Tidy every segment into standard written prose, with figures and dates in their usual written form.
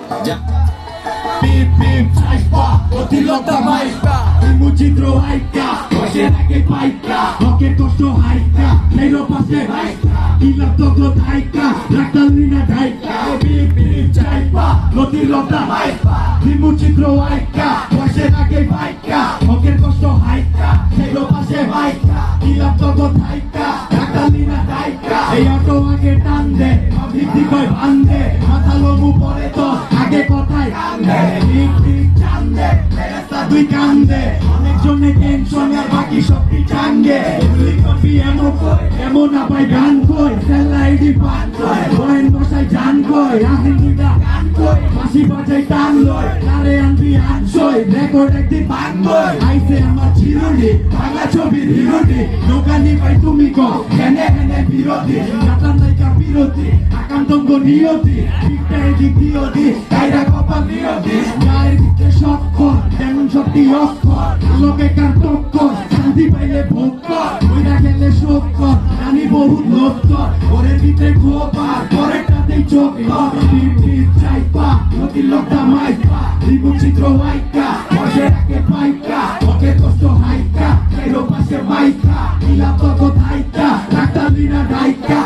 Beep beep চাইপা অতিলতা মাইপা বিমুচিত্র হাইকা বসের আগে পাইকা হকের কষ্ট হাইকা নেরো পাশে হাইকা কিলাপ তখন হাইকা রাখতালিনা ঢাইকা beep beep চাইপা অতিলতা মাইপা বিমুচিত্র হাইকা বসের আগে পাইকা হকের কষ্ট হাইকা নেরো পাশে হাইকা কিলাপ তখন হাইকা রাখতালিনা ঢাইকা এই অটো আগে টান দে ভিত্তি কই ভাঙে মাথা লবু পরে তো আগে কথাই কান্দে ঠিক ঠিক চান্দে ফেরেস্তা দুই কান্দে অনেকজনে টেনশন আর বাকি সবটি চাঙ্গে এগুলি করবি এমন আপাই গান কই সেলাইডি পান কই বহেন বসাই জান কই আহিন দুইটা গান কই ফাঁসি বাজাই টান লই তারে আনবি আনছই রেকর্ড একদিন ভাঙবই আইসে আমার চিরুনি বাংলা ছবির হিরোনি দোকানি ভাই তুমি কো হেনে হেনে বিরোধী নাতার নায়িকা বিরোধী আকান্তঙ্গ নিয়তি ঠিকটা এদিক দিয়তি তাইরা কপাল নিয়তি গায়ের ভিতরে সক্ষর যেমন সত্যি অক্ষর আলোকে কার টক্কর শান্তি পাইলে ভোগ কর ওইরা গেলে শোক কর জানি বহু লোক কর ওরের ভিতরে খোপার পরেরটাতেই চোখ কর চাইপা নদী লোকটা মাইপা বিমুচিত্র হাইকা বসে রাখে পাইকা ওকে কষ্ট হাইকা এরো পাশে মাইকা কিলা তকত হাইকা রাখতালিনা ঢাইকা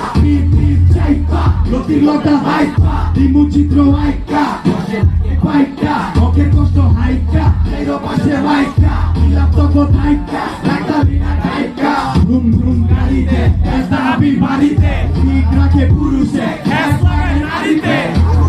চাইপা নদী লোকটা হাইপা বিমুচিত্র হাইকা বসে রাখে পাইকা ওকে কষ্ট হাইকা এরো পাশে মাইকা কিলা তকত হাইকা রাখতালিনা ঢাইকা ঘুম ঘুম গাড়িতে দাবি বাড়িতে ঠিক রাখে পুরুষে গ্যাস লাগে নারীতে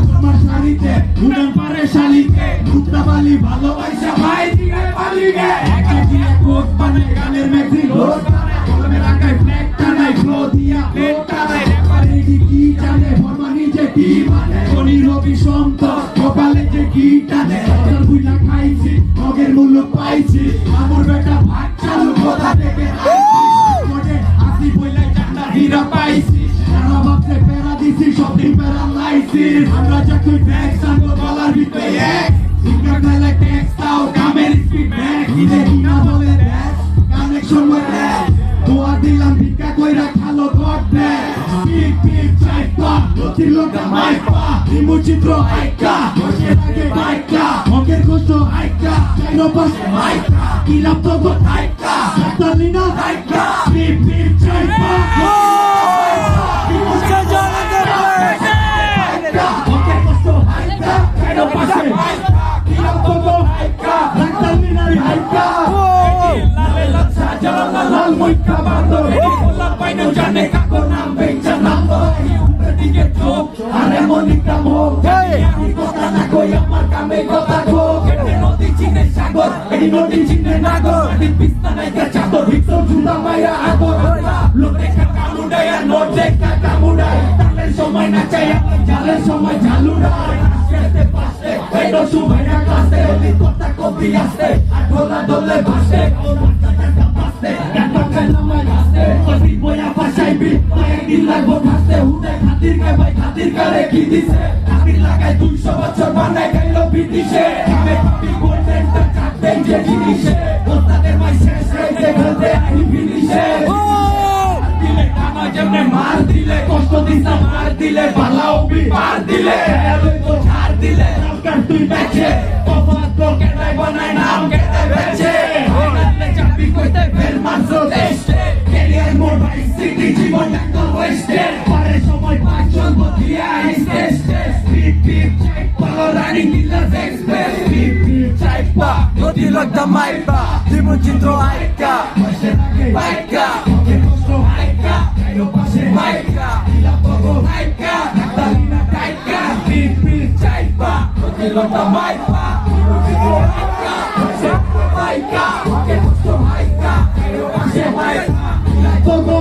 তোমার শাড়িতে উড়ান পারে শালিকে কুত্তা বালি ভালোবাসা ভাই দিকে পালিকে একা দিয়ে কোক পানে গানের ম্যাগজিন লোড করে কলমের আগায় ফ্ল্যাগ টানায় ফ্লো দিয়া প্লেট টানায় রেফারি কি জানে ফরমা নিজে কি মানে শনি রবি সন্ত কপালে যে কি টানে তোর বুঝা খাইছি মগের মূল্য পাইছি আমার বেটা ভাত চালু কোথা থেকে আইছি আসি বইলাই জান্নার হীরা পাইছি সারা বাপে পেরা দিছি সব দিন পেরা লাইছি আমরা যখন ব্যাগ সাঙ্গো গলার ভিতরে এক সিঙ্গার নাইলে ট্যাক্স দাও কামের স্পিড ব্যাগ ইদে কিনা বলে ব্যাগ কানেকশন ওই ব্যাগ দোয়া দিলাম ভিক্ষা কইরা খালো গড ব্যাগ পিক পিক চাইপা নদী লোকটা মাইপা বিমুচিত্র হাইকা বসে আগে বাইকা হকের কষ্ট হাইকা চাইনো পাশে মাইকা কিলাপ তো গো হাইকা রাখতালিনা হাইকা পিক পিক চাইপা জানে কাকর নাম বেঞ্চা নাম দিকে চোখ আরে মনিকা মুখ আমি কথা না কই আমার কামে কথা গো কেটে নদী চিনে সাগর এই নদী চিনে নাগর দিন পিস্তা নাইকা চাদর ভিতর জুড়া মায়া আগর লোকে কামুডায় আর নোটে কামুডায় তালের সময় নাচাই জালের সময় ঝালুডায় আসতে পাশে এই রসু ভাইরা কাছে ওই কথা কবি আসে আর ঢোলা দলে ভাসে ও মাথাটা পাশে কাটা নামায় আসে কবি বয়া পাশাইবি কয়েকদিন লাগবো ভাসতে হুদে খাতির কে ভাই খাতির করে কি দিছে খাতির লাগায় 200 বছর বানায় গেল ব্রিটিশে আমি ভাবি গোল্ডেনটা চাটতে যে জিনিসে ওস্তাদের মাই শেষ রাইতে খেলতে আই ফিনিশে দিলে টানা যেমনে মার দিলে কষ্ট দিছা মার দিলে বালাও বি পার দিলে এলো তো ছাড় দিলে সরকার তুই বেচে তফাত তো কেটাই বানায় নাম কেটাই বেচে হইলে চাবি কইতে ফের মারছো দেশে ক্যারিয়ার মোর ভাই সিটি জীবন ডাক্তার ওয়েস্টে পরে সময় পাঁচ চলবো দিয়া স্টেজ পিপ পিপ চাইপা রানিং কিলার এক্সপ্রেস পিপ পিপ চাইপা নদী লোকটা মাইপা বিমুচিত্র হাইকা বসে রাখে বাইকা ওকে কষ্ট হাইকা এলো পাশে মাইকা কিলা পগো হাইকা রাখতালিনা হাইকা পিপ পিপ চাইপা নদী লোকটা মাইপা বিমুচিত্র হাইকা বসে রাখে বাইকা ওকে কষ্ট হাইকা এলো পাশে মাইকা কিলা পগো